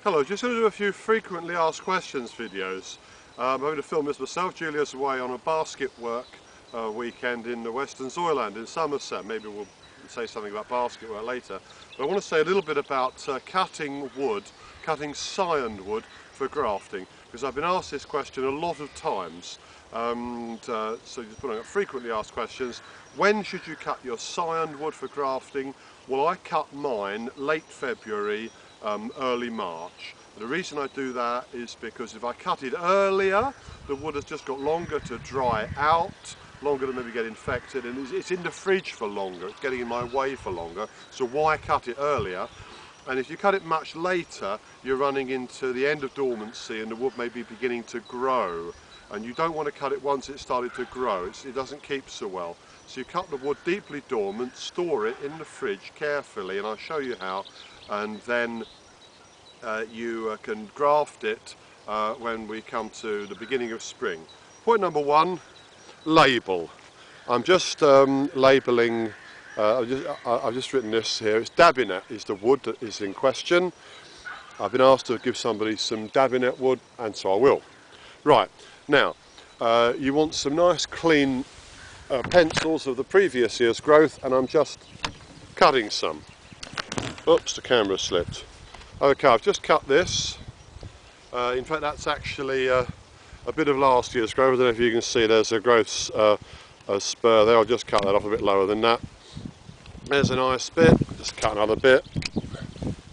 Hello, just going to do a few frequently asked questions videos. I'm going to film this myself. Julia's away on a basket work weekend in the Western Zoyland in Somerset. Maybe we'll say something about basket work later. But I want to say a little bit about cutting wood, cutting scion wood for grafting, because I've been asked this question a lot of times. So just putting up frequently asked questions. When should you cut your scion wood for grafting? Well, I cut mine late February, early March. The reason I do that is because if I cut it earlier, the wood has just got longer to dry out, longer to maybe get infected, and it's in the fridge for longer, it's getting in my way for longer, so why cut it earlier? And if you cut it much later, you're running into the end of dormancy and the wood may be beginning to grow, and you don't want to cut it once it's started to grow. It doesn't keep so well. So you cut the wood deeply dormant, store it in the fridge carefully, and I'll show you how, and then you can graft it when we come to the beginning of spring. Point number one, label. I'm just labelling, I've just written this here. It's dabinet is the wood that is in question. I've been asked to give somebody some dabinet wood, and so I will. Right, now you want some nice clean pencils of the previous year's growth, and I'm just cutting some. Oops, the camera slipped. Okay, I've just cut this. In fact, that's actually a bit of last year's growth. I don't know if you can see there's a growth a spur there. I'll just cut that off a bit lower than that. There's a nice bit. Just cut another bit,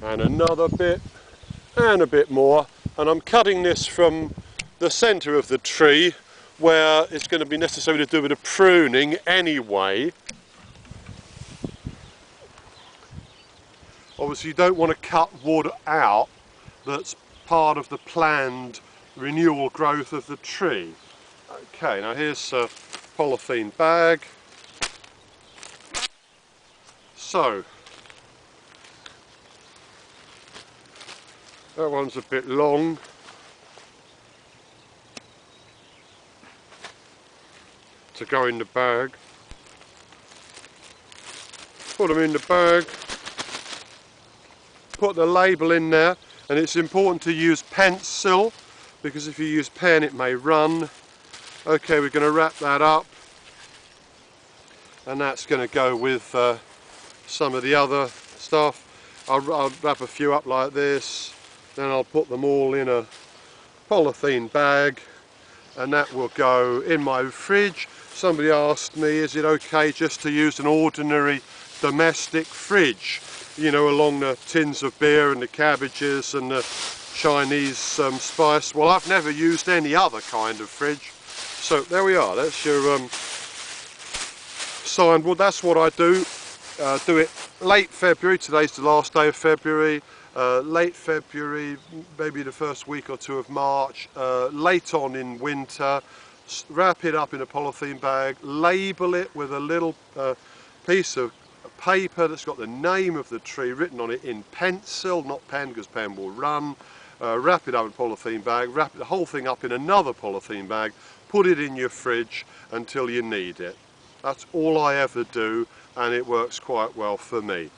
and another bit, and a bit more. And I'm cutting this from the centre of the tree, where it's going to be necessary to do a bit of pruning anyway. Obviously you don't want to cut wood out that's part of the planned renewal growth of the tree. Okay, now here's a polythene bag. So, that one's a bit long. To go in the bag. Put them in the bag. Put the label in there, and it's important to use pencil because if you use pen it may run. Okay, we're going to wrap that up, and that's going to go with some of the other stuff. I'll wrap a few up like this, then I'll put them all in a polythene bag, and that will go in my fridge. Somebody asked me, is it okay just to use an ordinary domestic fridge? You know, along the tins of beer and the cabbages and the Chinese spice. Well, I've never used any other kind of fridge. So there we are, that's your scion wood. That's what I do. Do it late February, today's the last day of February, late February, maybe the first week or two of March, late on in winter. Wrap it up in a polythene bag, label it with a little piece of paper that's got the name of the tree written on it in pencil, not pen because pen will run. Wrap it up in a polythene bag, wrap the whole thing up in another polythene bag, put it in your fridge until you need it. That's all I ever do, and it works quite well for me.